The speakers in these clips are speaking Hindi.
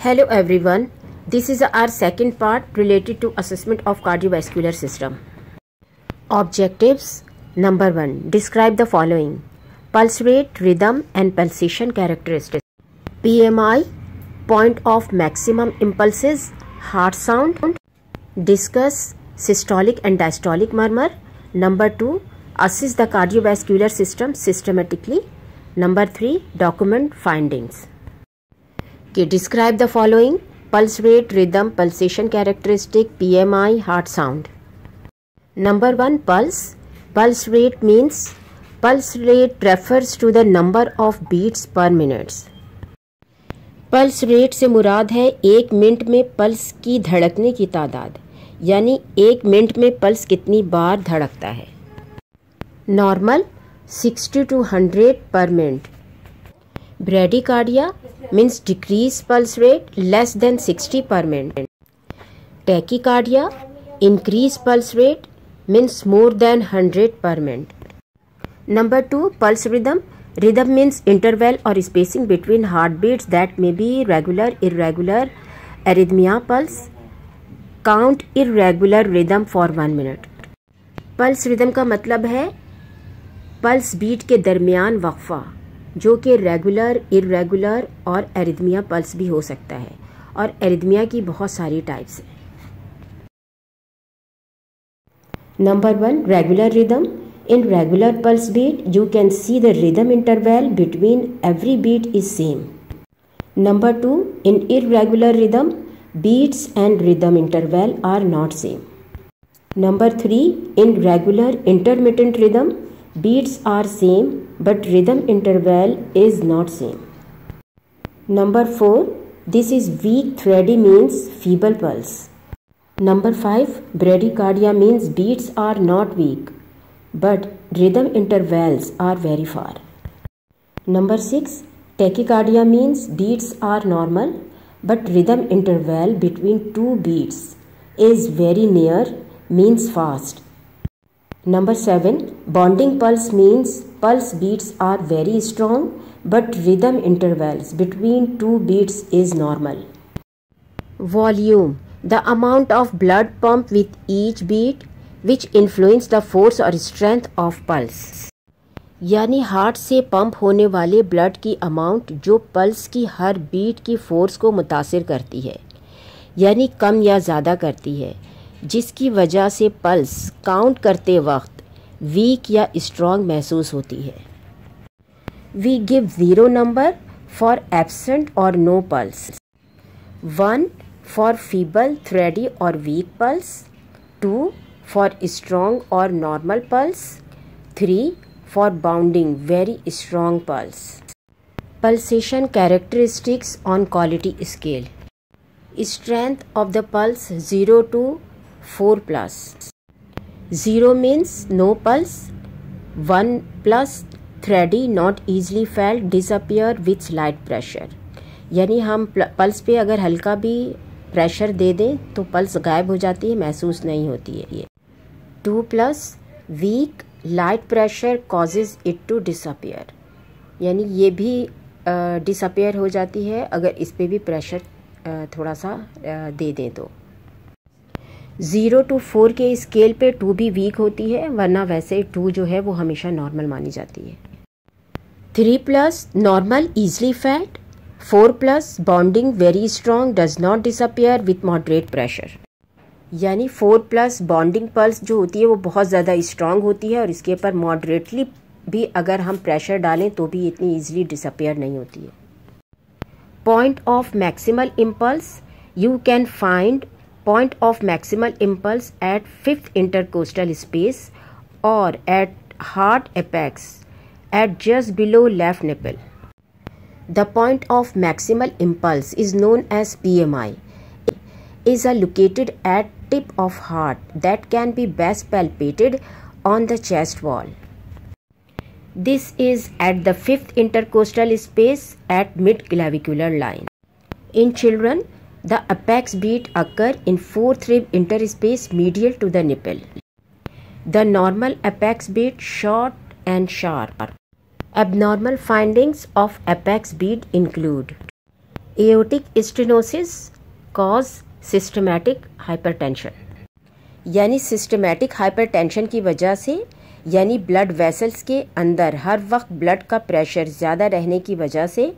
Hello everyone, this is our second part related to assessment of cardiovascular system. Objectives. Number 1. Describe the following: pulse rate, rhythm and pulsation characteristics. PMI, point of maximum impulses, heart sound. Discuss systolic and diastolic murmur. Number 2. Assess the cardiovascular system systematically. Number 3. Document findings. Okay, describe the following: pulse rate, rhythm, pulsation characteristic, PMI, heart sound. Number 1. Pulse. Pulse rate means pulse rate refers to the number of beats per minute. Pulse rate से मुराद है 1 मिनट में पल्स की धड़कने की तादाद, यानी 1 मिनट में पल्स कितनी बार धड़कता है. Normal 60 to 100 per minute. Bradycardia means decreased pulse rate less than 60 per minute. Tachycardia, increased pulse rate means more than 100 per minute. Number 2. Pulse rhythm. Rhythm means interval or spacing between heartbeats that may be regular, irregular, arrhythmia pulse. Count irregular rhythm for 1 minute. Pulse rhythm का मतलब है पल्स बीट के दरमियान वक्फा, जो कि रेगुलर, इरेगुलर और एरिथमिया पल्स भी हो सकता है, और एरिथमिया की बहुत सारी टाइप्स हैं. Number 1. Regular rhythm. In regular pulse beat you can see the rhythm interval between every beat is same. Number 2. In irregular rhythm beats and rhythm interval are not same. Number 3. In regular intermittent rhythm, beats are same but rhythm interval is not same. Number 4. This is weak thready means feeble pulse. Number 5. Bradycardia means beats are not weak but rhythm intervals are very far. Number 6. Tachycardia means beats are normal but rhythm interval between 2 beats is very near means fast. Number 7. Bonding pulse means pulse beats are very strong but rhythm intervals between 2 beats is normal. Volume. The amount of blood pumped with each beat which influence the force or strength of pulse. यानी हार्ट से पंप होने वाले ब्लड की अमाउंट जो पल्स की हर बीट की फोर्स को मुतासिर करती है, यानी कम या ज़्यादा करती है, जिसकी वजह से पल्स काउंट करते वक्त वीक या स्ट्रॉन्ग महसूस होती है. We give 0 number for absent और no pulse, 1 for feeble, thready और वीक पल्स, 2 फॉर स्ट्रॉन्ग और normal pulse, 3 for bounding very strong pulse. Pulsation characteristics on quality scale. Strength of the pulse 0 to 4 plus. 0 means no pulse, 1 plus thready not easily felt, disappear with slight pressure. यानी हम पल्स पे अगर हल्का भी प्रेशर दे दें तो पल्स गायब हो जाती है, महसूस नहीं होती है. ये 2 plus weak light pressure causes it to disappear, यानी ये भी डिसअपियर हो जाती है अगर इस पे भी प्रेशर थोड़ा सा दे दें तो. 0 to 4 के स्केल पे 2 भी वीक होती है, वरना वैसे 2 जो है वो हमेशा नॉर्मल मानी जाती है. 3 plus normal easily fat, 4 plus bonding very strong does not disappear with moderate pressure, यानी 4 प्लस बॉन्डिंग पल्स जो होती है वो बहुत ज़्यादा स्ट्रॉन्ग होती है और इसके ऊपर मॉडरेटली भी अगर हम प्रेशर डालें तो भी इतनी ईजिली डिसअपियर नहीं होती है. Point of maximal impulse. You can find point of maximal impulse at 5th intercostal space और at heart apex at just below left nipple. The point of maximal impulse is known as PMI. is located at tip of heart that can be best palpated on the chest wall. This is at the 5th intercostal space at mid-clavicular line. In children, the apex beat occur in 4th rib interspace medial to the nipple. The normal apex beat short and sharp. Abnormal findings of apex beat include aortic stenosis cause systematic hypertension, यानी सिस्टमैटिक हाइपरटेंशन की वजह से, यानी ब्लड वेसल्स के अंदर हर वक्त ब्लड का प्रेशर ज़्यादा रहने की वजह से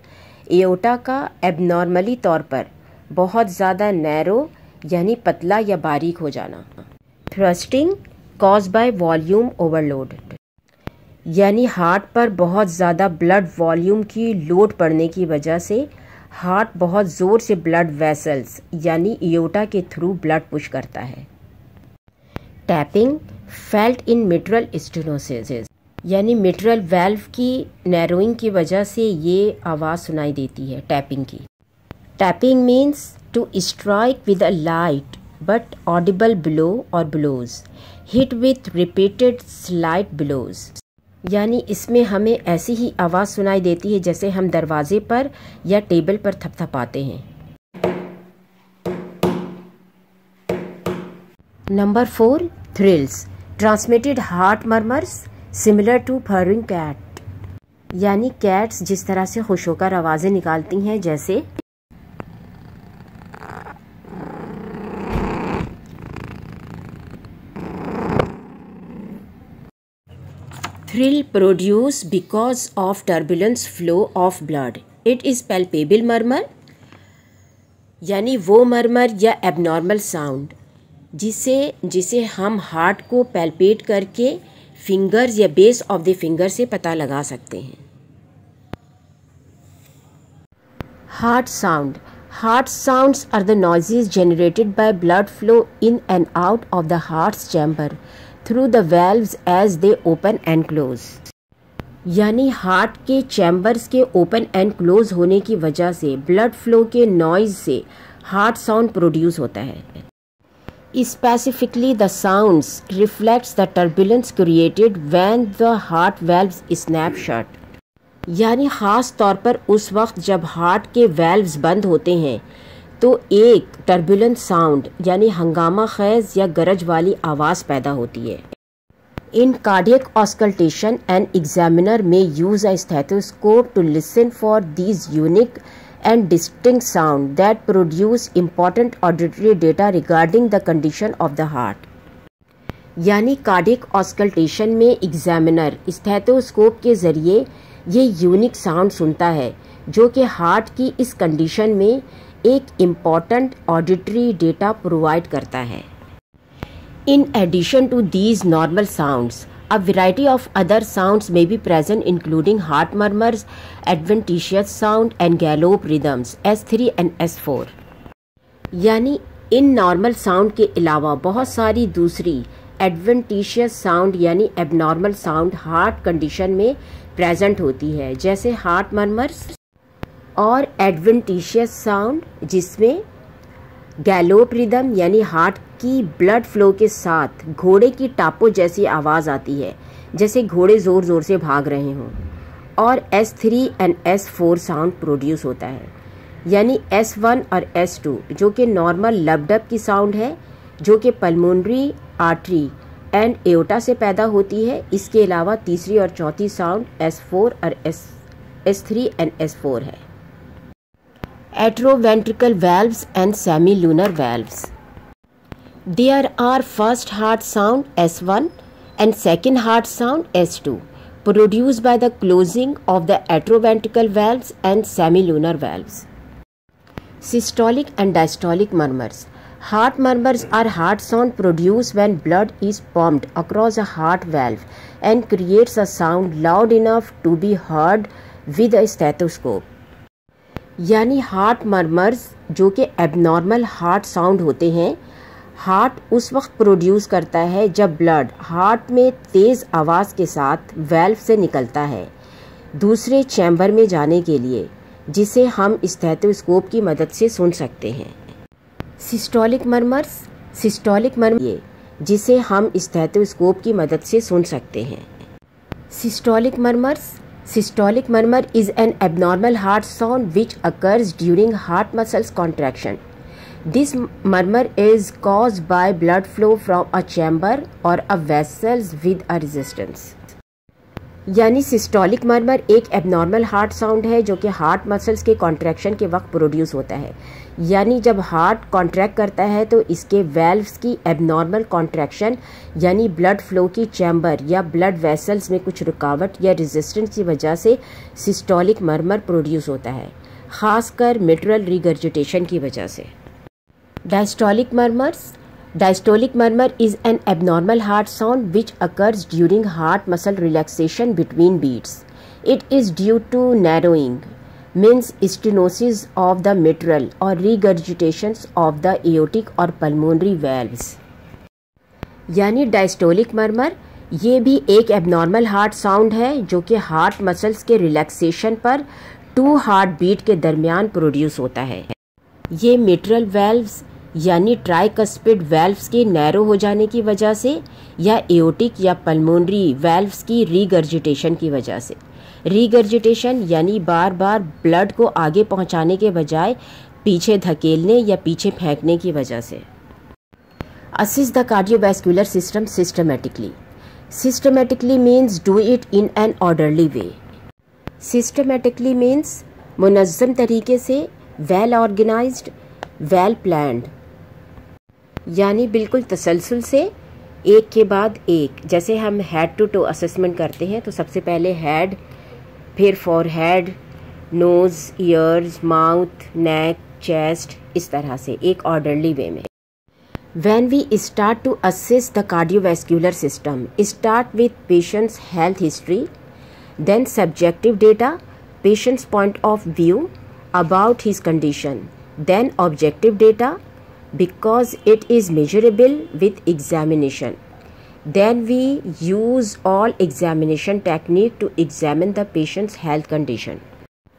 एओर्टा का एबनॉर्मली तौर पर बहुत ज़्यादा नैरो यानी पतला या बारीक हो जाना। Thrusting cause by volume overload, यानी हार्ट पर बहुत ज़्यादा ब्लड वॉल्यूम की लोड पड़ने की वजह से हार्ट बहुत ज़ोर से ब्लड वेसल्स यानी एओर्टा के थ्रू ब्लड पुश करता है। Tapping felt in mitral stenosis, यानी मिट्रल वाल्व की नैरोइंग की वजह से ये आवाज़ सुनाई देती है टैपिंग की। Tapping means to strike with a light but audible blow और blows, hit with repeated slight blows, यानी इसमें हमें ऐसी ही आवाज़ सुनाई देती है जैसे हम दरवाजे पर या टेबल पर थपथपाते हैं। Number 4, thrills transmitted heart murmurs similar to purring cat, यानी कैट्स जिस तरह से खुश होकर आवाज़ें निकालती हैं जैसे thrill produced because of turbulence flow of blood. It is palpable murmur, यानी वो मरमर या एबनॉर्मल साउंड जिसे हम हार्ट को पैल्पेट करके फिंगर्स या बेस ऑफ द फिंगर से पता लगा सकते हैं। Heart sound, heart sounds are the noises generated by blood flow in and out of the heart's chamber through the valves as they open and close, यानी हार्ट के चैम्बर्स के ओपन एंड क्लोज होने की वजह से ब्लड फ्लो के नॉइज से हार्ट साउंड प्रोड्यूस होता है। Specifically the sounds reflects the turbulence created when the heart valves snap shut, यानी ख़ास तौर पर उस वक्त जब हार्ट के वेल्व्स बंद होते हैं तो एक टर्बुलेंट साउंड यानी हंगामा खेज या गरज वाली आवाज़ पैदा होती है। In cardiac auscultation and examiner may use a stethoscope to listen for these unique and distinct sound that produce important auditory data regarding the condition of the heart, यानी कार्डियक ऑस्कल्टेशन में एग्जामिनर स्टेथोस्कोप के ज़रिए ये यूनिक साउंड सुनता है जो कि हार्ट की इस कंडीशन में एक इम्पॉर्टेंट ऑडिटरी डेटा प्रोवाइड करता है। In addition to these normal sounds a variety of other sounds may be present including heart murmurs, adventitious sound and gallop rhythms S3 and S4, यानी इन नॉर्मल साउंड के अलावा बहुत सारी दूसरी एडवेंटिशियस साउंड यानी एबनॉर्मल साउंड हार्ट कंडीशन में प्रेजेंट होती है, जैसे हार्ट मर्मर्स और एडवेंटिशियस साउंड जिसमें गैलोप रिदम यानी हार्ट की ब्लड फ्लो के साथ घोड़े की टापो जैसी आवाज़ आती है जैसे घोड़े ज़ोर ज़ोर से भाग रहे हों, और S3 and S4 sound produce होता है, यानी S1 और S2 जो कि नॉर्मल लबडब की साउंड है जो कि पल्मोनरी आर्टरी एंड एओर्टा से पैदा होती है। इसके अलावा तीसरी और चौथी साउंड S4 और S3 एंड S4 है। Atrioventricular valves and semilunar valves. There are first heart sound S1 and second heart sound S2 produced by the closing of the atrioventricular valves and semilunar valves. Systolic and diastolic murmurs. Heart murmurs are heart sound produced when blood is pumped across a heart valve and creates a sound loud enough to be heard with a stethoscope. यानी हार्ट मर्मर्स जो कि एबनॉर्मल हार्ट साउंड होते हैं, हार्ट उस वक्त प्रोड्यूस करता है जब ब्लड हार्ट में तेज़ आवाज़ के साथ वेल्व से निकलता है दूसरे चैम्बर में जाने के लिए, जिसे हम स्टेथोस्कोप की मदद से सुन सकते हैं। सिस्टोलिक मर्मर्स, ये जिसे हम स्टेथोस्कोप की मदद से सुन सकते हैं। Systolic murmur is an abnormal heart sound which occurs during heart muscles contraction. This murmur is caused by blood flow from a chamber or a vessels with a resistance. यानी सिस्टोलिक मर्मर एक एबनॉर्मल हार्ट साउंड है जो कि हार्ट मसल्स के कॉन्ट्रैक्शन के वक्त प्रोड्यूस होता है। यानी जब हार्ट कॉन्ट्रैक्ट करता है तो इसके वेल्व्स की एबनॉर्मल कॉन्ट्रैक्शन यानी ब्लड फ्लो की चैम्बर या ब्लड वेसल्स में कुछ रुकावट या रेजिस्टेंस की वजह से सिस्टोलिक मर्मर प्रोड्यूस होता है, खासकर मिट्रल रिगर्जिटेशन की वजह से। Diastolic murmur is an abnormal heart sound which occurs during heart muscle relaxation between beats. It is due to narrowing, means stenosis of the mitral or regurgitations of the aortic or pulmonary valves. यानी डायस्टोलिक मर्मर ये भी एक एबनॉर्मल हार्ट साउंड है जो कि हार्ट मसल्स के रिलैक्सेशन पर 2 हार्ट बीट के दरमियान प्रोड्यूस होता है। ये मिट्रल वेल्व्स यानी ट्राइकस्पिड वेल्व्स के नैरो हो जाने की वजह से या एओटिक या पल्मोनरी वेल्व्स की रीगर्जिटेशन की वजह से। रीगर्जिटेशन यानी बार बार ब्लड को आगे पहुंचाने के बजाय पीछे धकेलने या पीछे फेंकने की वजह से। Assist the cardiovascular system systematically. Systematically means do it in an orderly way. Systematically means मुनज़्ज़म तरीके से, वेल ऑर्गेनाइज्ड, वेल प्लान्ड, यानी बिल्कुल तसलसल से एक के बाद एक। जैसे हम हेड टू टो असेसमेंट करते हैं तो सबसे पहले हेड, फिर फॉरहेड, नोज़, ईयर्स, माउथ, नेक, चेस्ट, इस तरह से एक ऑर्डरली वे में। When we start to assess the cardiovascular system, start with patient's health history, then subjective data, patient's point of view about his condition, then objective data because it is measurable with examination. Then we use all examination technique to examine the patient's health condition.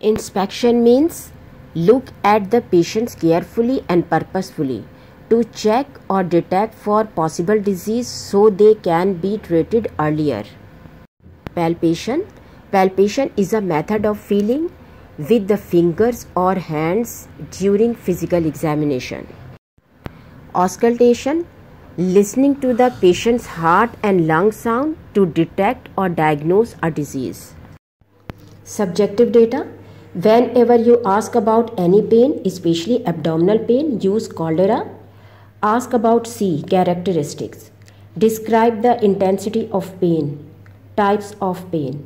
Inspection means look at the patients carefully and purposefully to check or detect for possible disease so they can be treated earlier. Palpation. Palpation is a method of feeling with the fingers or hands during physical examination. Auscultation. Listening to the patient's heart and lung sound to detect or diagnose a disease. Subjective data. Whenever you ask about any pain, especially abdominal pain, use caldera. Ask about C characteristics. Describe the intensity of pain. Types of pain.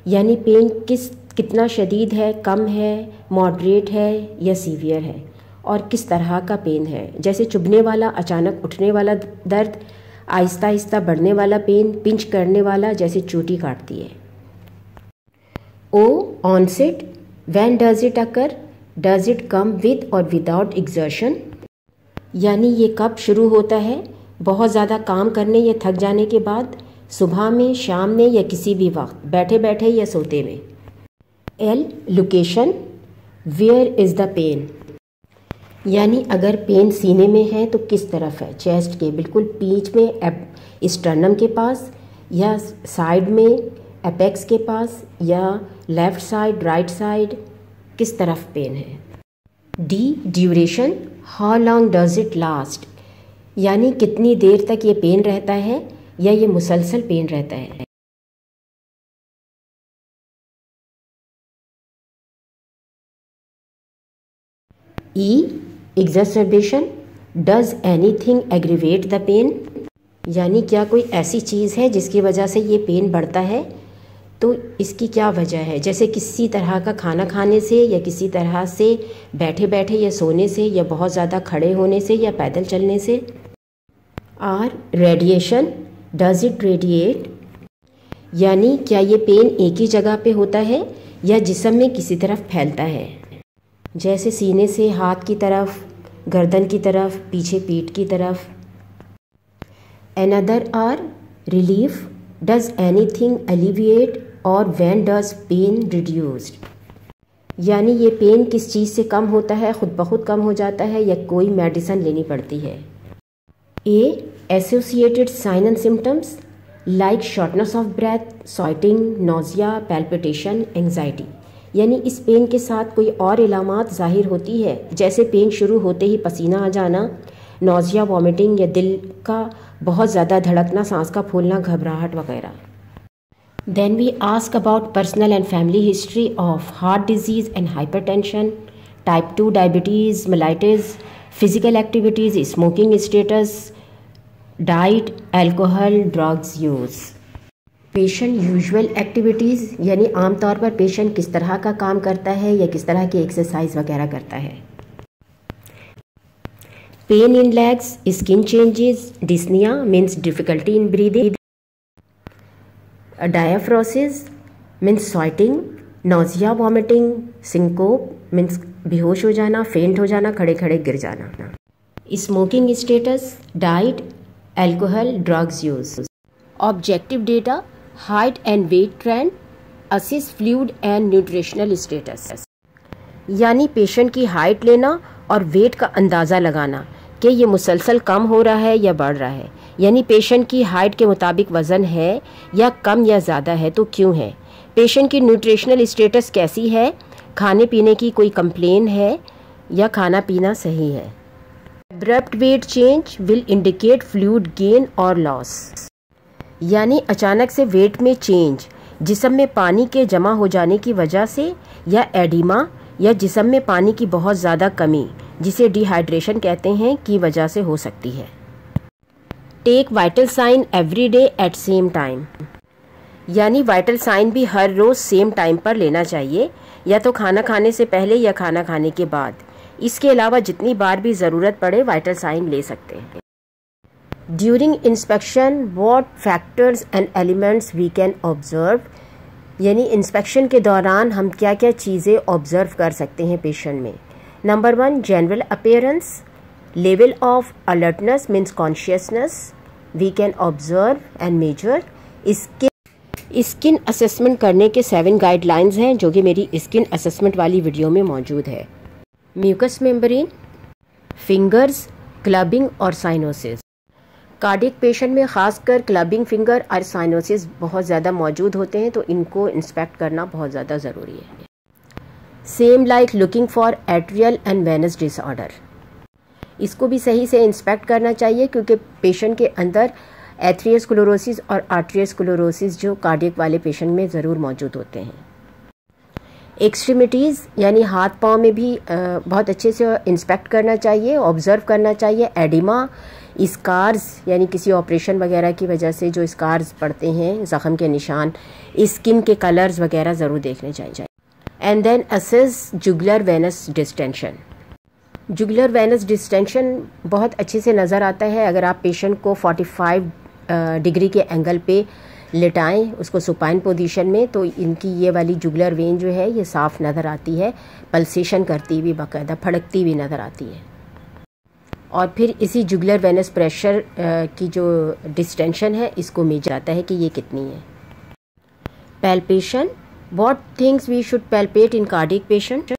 यानी पेन कितना शदीद है, कम है, मॉडरेट है या सीवियर है और किस तरह का पेन है। जैसे चुभने वाला, अचानक उठने वाला दर्द, आहिस्ता आहिस्ता बढ़ने वाला पेन, पिंच करने वाला जैसे चोटी काटती है। O onset. When does it occur? Does it come with or without exertion? यानी ये कब शुरू होता है, बहुत ज़्यादा काम करने या थक जाने के बाद, सुबह में, शाम में या किसी भी वक्त, बैठे बैठे या सोते में। L location. Where is the pain, यानी अगर पेन सीने में है तो किस तरफ है, चेस्ट के बिल्कुल बीच में, स्टर्नम के पास या साइड में, एपेक्स के पास या लेफ़्ट साइड, राइट साइड, किस तरफ पेन है। D duration. How long does it last, यानी कितनी देर तक ये पेन रहता है या ये मुसलसल पेन रहता है। E exacerbation. Does anything aggravate the pain, यानी क्या कोई ऐसी चीज़ है जिसकी वजह से ये पेन बढ़ता है, तो इसकी क्या वजह है। जैसे किसी तरह का खाना खाने से या किसी तरह से बैठे बैठे या सोने से या बहुत ज़्यादा खड़े होने से या पैदल चलने से। R radiation. Does it radiate, यानी क्या ये पेन एक ही जगह पे होता है या जिस्म में किसी तरफ फैलता है। जैसे सीने से हाथ की तरफ, गर्दन की तरफ, पीछे पीठ की तरफ। Another are relief. Does anything alleviate or when does pain reduced, यानी ये पेन किस चीज़ से कम होता है, खुद ब खुद कम हो जाता है या कोई मेडिसिन लेनी पड़ती है। A associated sign and symptoms like shortness of breath, sweating, nausea, palpitation, anxiety, यानी इस पेन के साथ कोई और इलामात ज़ाहिर होती है, जैसे पेन शुरू होते ही पसीना आ जाना, नोजिया, वॉमिटिंग या दिल का बहुत ज़्यादा धड़कना, सांस का फूलना, घबराहट वगैरह। Then we ask about personal and family history of heart disease and hypertension, type 2 diabetes, mellitus, physical activities, smoking status, diet, alcohol, drugs use. Patient usual activities यानी आमतौर पर पेशेंट किस तरह का काम करता है या किस तरह की एक्सरसाइज वगैरह करता है. Pain in legs, skin changes, dyspnoea means difficulty in breathing, diaphoresis means sweating, nausea vomiting, syncope means बेहोश हो जाना, फेंट हो जाना, खड़े खड़े गिर जाना. Smoking status, diet, alcohol, drugs use. Objective data, height and weight trend, assess fluid and nutritional status. यानी पेशेंट की हाइट लेना और वेट का अंदाज़ा लगाना कि ये मुसलसल कम हो रहा है या बढ़ रहा है. यानी पेशेंट की हाइट के मुताबिक वज़न है या कम या ज़्यादा है तो क्यों है. पेशेंट की न्यूट्रिशनल स्टेटस कैसी है, खाने पीने की कोई कंप्लेन है या खाना पीना सही है. Abrupt wait change will indicate fluid gain और लॉस. यानी अचानक से वेट में चेंज जिस्म में पानी के जमा हो जाने की वजह से या एडिमा या जिस्म में पानी की बहुत ज़्यादा कमी जिसे डिहाइड्रेशन कहते हैं की वजह से हो सकती है. Take vital sign every day at same time. यानी वाइटल साइन भी हर रोज़ सेम टाइम पर लेना चाहिए, या तो खाना खाने से पहले या खाना खाने के बाद. इसके अलावा जितनी बार भी ज़रूरत पड़े वाइटल साइन ले सकते हैं. During inspection what factors and elements we can observe. यानी इंस्पेक्शन के दौरान हम क्या क्या चीज़ें ऑब्जर्व कर सकते हैं पेशेंट में. Number 1 general appearance, level of alertness means consciousness we can observe and measure. Skin assessment करने के 7 गाइडलाइंस हैं जो कि मेरी स्किन असेसमेंट वाली वीडियो में मौजूद है. म्यूकस मेम्ब्रेन, फिंगर्स, क्लबिंग और साइनोसिस. कार्डियक पेशेंट में खासकर क्लबिंग फिंगर और साइनोसिस बहुत ज़्यादा मौजूद होते हैं तो इनको इंस्पेक्ट करना बहुत ज़्यादा ज़रूरी है. Same like looking for atrial and venous disorder. इसको भी सही से इंस्पेक्ट करना चाहिए क्योंकि पेशेंट के अंदर एथरियोस्क्लेरोसिस और आर्टेरियोस्क्लेरोसिस जो कार्डियक वाले पेशेंट में ज़रूर मौजूद होते हैं. एक्सट्रीमिटीज़ यानी हाथ पाँव में भी बहुत अच्छे से इंस्पेक्ट करना चाहिए, ऑब्ज़र्व करना चाहिए. एडिमा, स्कार्स यानी किसी ऑपरेशन वगैरह की वजह से जो स्कार्स पड़ते हैं, ज़ख़म के निशान, स्किन के कलर्स वगैरह ज़रूर देखने चाहिए. And then assess jugular venous distension. Jugular venous distension बहुत अच्छे से नज़र आता है अगर आप पेशेंट को 45 डिग्री के एंगल पे लेटाएं, उसको सुपाइन पोजीशन में, तो इनकी ये वाली जुगुलर वेन जो है ये साफ़ नज़र आती है, पल्सेशन करती हुई, बाकायदा फड़कती हुई नज़र आती है. और फिर इसी जुगुलर वेनस प्रेशर की जो डिस्टेंशन है इसको मेजर आता है कि ये कितनी है. Palpation, what things we should palpate in cardiac patient.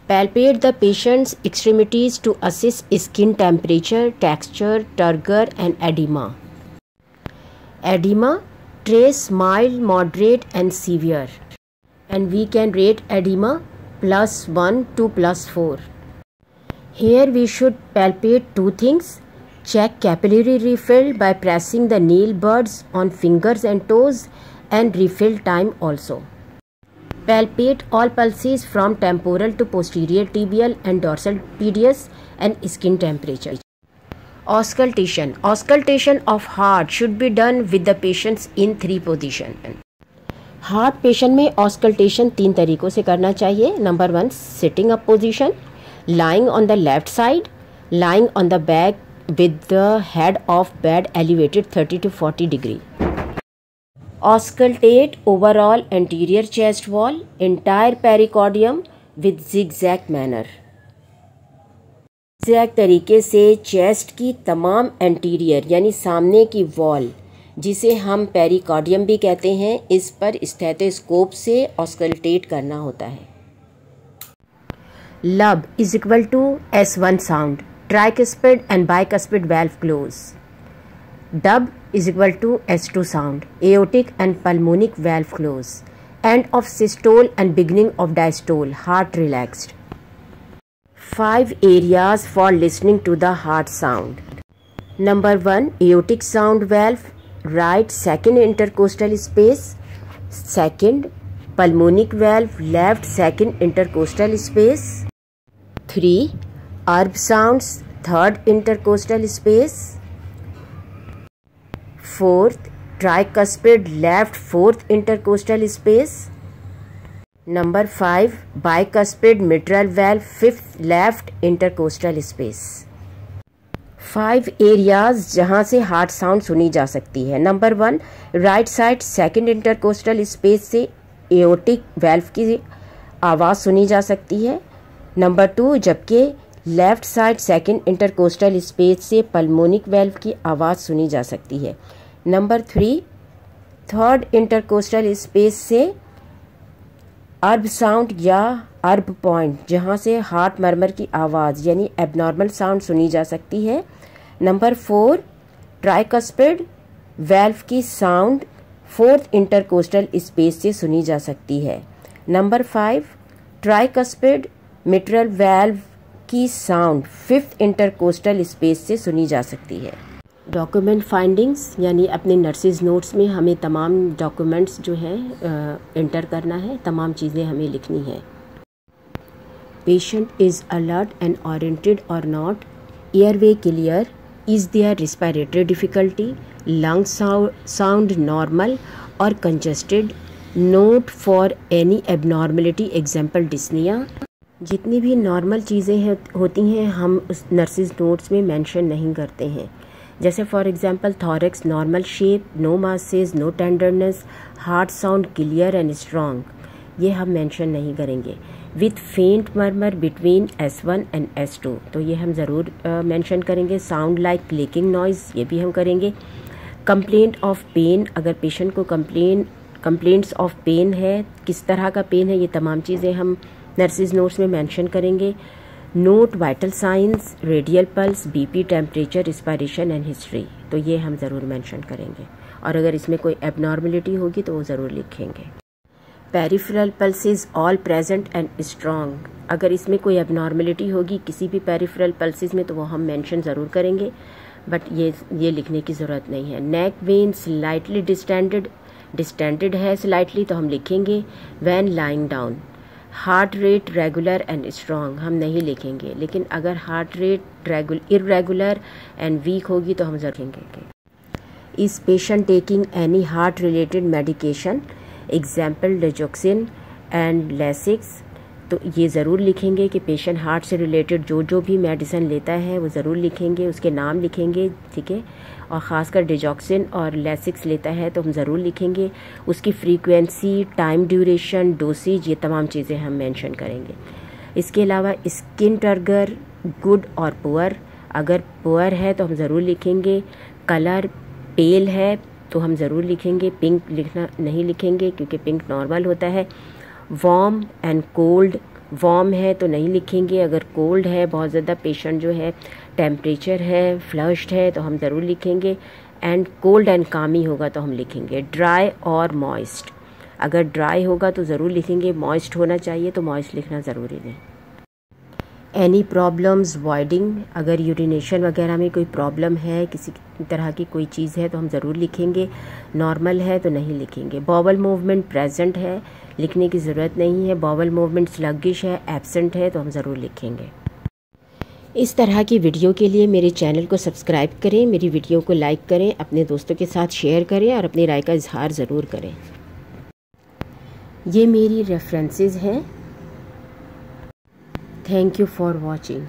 Palpate the patient's extremities to assess skin temperature, texture, turgor and edema. Edema, trace mild, moderate and severe, and we can rate edema +1 to +4. Here we should palpate 2 things. Check capillary refill by pressing the nail buds on fingers and toes and refill time also. Palpate all pulses from temporal to posterior tibial and dorsal PDS and skin temperature. Auscultation. Auscultation of heart should be done with the patients in 3 position. Heart patient में ऑस्कल्टेशन 3 तरीक़ों से करना चाहिए. Number 1 sitting up position, lying on the left side, lying on the back with the head of bed elevated 30 to 40 degree. Auscultate overall anterior chest wall, entire pericardium with zigzag manner. Zigzag तरीके से चेस्ट की तमाम एंटीरियर यानी सामने की वॉल जिसे हम पेरिकॉर्डियम भी कहते हैं, इस पर स्टेथोस्कोप से ऑस्कल्टेट करना होता है. Lub is equal to S1 sound, tricuspid and bicuspid valve close. Dub is equal to S2 sound, aortic and pulmonic valve close. End of systole and beginning of diastole, heart relaxed. 5 areas for listening to the heart sound. Number 1 aortic sound valve, right second intercostal space. Second, pulmonic valve, left second intercostal space. 3. Arb sounds, third intercostal space. 4th, tricuspid, left fourth intercostal space. Number 5, bicuspid mitral valve, fifth left intercostal space. 5 areas जहाँ से हार्ट साउंड सुनी जा सकती है. Number 1, right side second intercostal space से एओर्टिक वाल्व की आवाज़ सुनी जा सकती है. नंबर 2, जबकि left side second intercostal space से पल्मोनिक वाल्व की आवाज़ सुनी जा सकती है. नंबर 3, थर्ड इंटरकोस्टल स्पेस से अर्ब साउंड या अर्ब पॉइंट जहाँ से हार्ट मर्मर की आवाज़ यानी एबनॉर्मल साउंड सुनी जा सकती है. नंबर 4, ट्राइकस्पिड वाल्व की साउंड फोर्थ इंटरकोस्टल स्पेस से सुनी जा सकती है. नंबर 5, ट्राइकस्पिड मिट्रल वाल्व की साउंड फिफ्थ इंटरकोस्टल स्पेस से सुनी जा सकती है. डॉक्यूमेंट फाइंडिंग्स यानी अपने नर्सिस नोट्स में हमें तमाम डॉक्यूमेंट्स जो हैं एंटर करना है, तमाम चीज़ें हमें लिखनी है. Patient is alert and oriented और not, airway clear, is there respiratory difficulty, lung sound normal और congested, note for any abnormality example dyspnoea. जितनी भी नॉर्मल चीज़ें होती हैं हम उस नर्सिस नोट्स में मेंशन नहीं करते हैं. जैसे for example thorax normal shape, no masses, no tenderness, heart sound clear and strong, ये हम मेंशन नहीं करेंगे. विथ फेंट murmur between S1 and S2, तो ये हम ज़रूर मेंशन करेंगे. साउंड लाइक क्लिकिंग नॉइज़, ये भी हम करेंगे. कंप्लेंट ऑफ पेन, अगर पेशेंट को कंप्लेंट्स ऑफ पेन है, किस तरह का पेन है, ये तमाम चीज़ें हम नर्सिस नोट्स में मेंशन करेंगे. Note vital science, radial pulse, BP, temperature, respiration and history, तो ये हम ज़रूर मेंशन करेंगे. और अगर इसमें कोई एबनॉर्मलिटी होगी तो वो ज़रूर लिखेंगे. Peripheral pulses all present and strong, अगर इसमें कोई एबनॉर्मलिटी होगी किसी भी पेरिफेरल पल्सेस में तो वो हम मेंशन ज़रूर करेंगे, बट ये लिखने की ज़रूरत नहीं है. नेक वेन स्लाइटली डिस्टेंडेड है स्लाइटली, तो हम लिखेंगे. When lying down, heart rate regular and strong, हम नहीं लिखेंगे. लेकिन अगर heart rate irregular and weak होगी तो हम ज़रूर लिखेंगे. Is patient taking any heart related medication, example digoxin and Lasix, तो ये ज़रूर लिखेंगे कि पेशेंट हार्ट से रिलेटेड जो भी मेडिसिन लेता है वो ज़रूर लिखेंगे, उसके नाम लिखेंगे. ठीक है. और ख़ासकर डिजॉक्सिन और लेसिक्स लेता है तो हम ज़रूर लिखेंगे. उसकी फ्रीक्वेंसी, टाइम ड्यूरेशन, डोसेज, ये तमाम चीज़ें हम मेंशन करेंगे. इसके अलावा स्किन टर्गर गुड और पुअर, अगर पुअर है तो हम ज़रूर लिखेंगे. कलर पेल है तो हम ज़रूर लिखेंगे. पिंक लिखना नहीं लिखेंगे क्योंकि पिंक नॉर्मल होता है. वार्म एंड कोल्ड, वार्म है तो नहीं लिखेंगे. अगर कोल्ड है, बहुत ज़्यादा पेशेंट जो है टेम्परेचर है, फ्लश्ड है, तो हम ज़रूर लिखेंगे. एंड कोल्ड एंड कामी होगा तो हम लिखेंगे. ड्राई और मॉइस्ट, अगर ड्राई होगा तो ज़रूर लिखेंगे. मॉइस्ट होना चाहिए तो मॉइस्ट लिखना ज़रूरी है. एनी प्रॉब्लम्स वॉइडिंग, अगर यूरिनेशन वगैरह में कोई प्रॉब्लम है, किसी तरह की कोई चीज़ है तो हम ज़रूर लिखेंगे. नॉर्मल है तो नहीं लिखेंगे. बॉवल मूवमेंट प्रेजेंट है, लिखने की ज़रूरत नहीं है. बॉवल मूवमेंट स्लगिश है, एब्सेंट है, तो हम ज़रूर लिखेंगे. इस तरह की वीडियो के लिए मेरे चैनल को सब्सक्राइब करें, मेरी वीडियो को लाइक करें, अपने दोस्तों के साथ शेयर करें और अपनी राय का इजहार ज़रूर करें. ये मेरी रेफरेंसेस हैं. Thank you for watching.